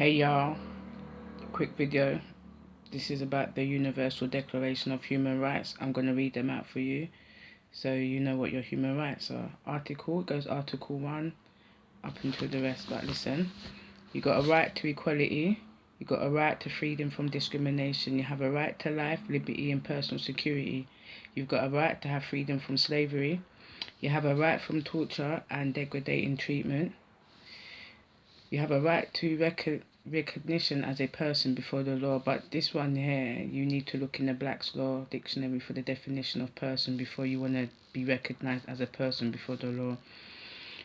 Hey y'all, quick video. This is about the Universal Declaration of Human Rights. I'm going to read them out for you so you know what your human rights are. Article, it goes Article 1 up until the rest. But listen, you got a right to equality, you got a right to freedom from discrimination, you have a right to life, liberty and personal security, you've got a right to have freedom from slavery, you have a right from torture and degrading treatment, you have a right to recognition as a person before the law. But this one here, you need to look in the Black's Law Dictionary for the definition of person before you want to be recognized as a person before the law.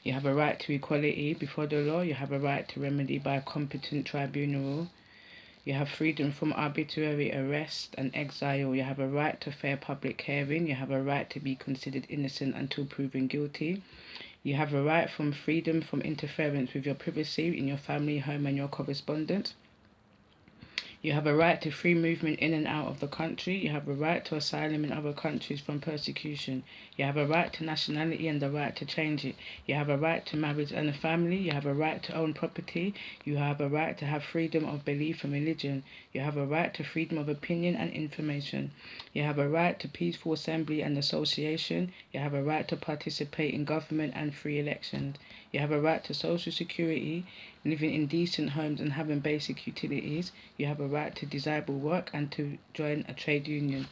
You have a right to equality before the law. You have a right to remedy by a competent tribunal. You have freedom from arbitrary arrest and exile. You have a right to fair public hearing. You have a right to be considered innocent until proven guilty. You have a right from freedom from interference with your privacy in your family, home and your correspondence. You have a right to free movement in and out of the country. You have a right to asylum in other countries from persecution. You have a right to nationality and the right to change it. You have a right to marriage and a family. You have a right to own property. You have a right to have freedom of belief and religion. You have a right to freedom of opinion and information. You have a right to peaceful assembly and association. You have a right to participate in government and free elections. You have a right to social security, living in decent homes and having basic utilities. You have a right to desirable work and to join a trade union.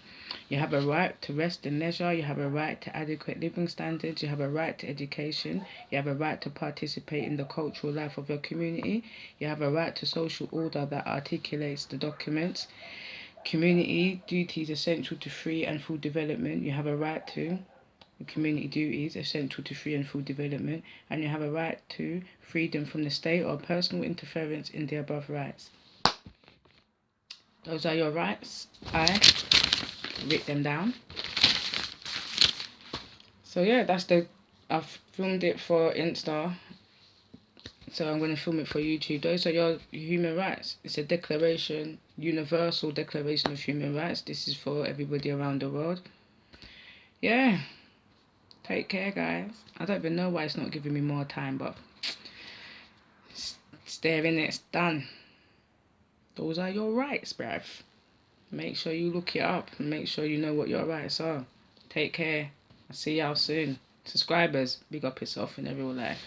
You have a right to rest and leisure. You have a right to adequate living standards. You have a right to education. You have a right to participate in the cultural life of your community. You have a right to social order that articulates the documents. Community duties essential to free and full development. You have a right to community duties essential to free and full development, and you have a right to freedom from the state or personal interference in the above rights. Those are your rights. I write them down. So yeah, I've filmed it for Insta, so I'm going to film it for YouTube. Those are your human rights. It's a declaration, universal declaration of human rights. This is for everybody around the world. Yeah. Take care, guys. I don't even know why it's not giving me more time, but it's there and it's done. Those are your rights, bruv. Make sure you look it up and make sure you know what your rights are. Take care. I'll see y'all soon. Subscribers, big up yourself in every life.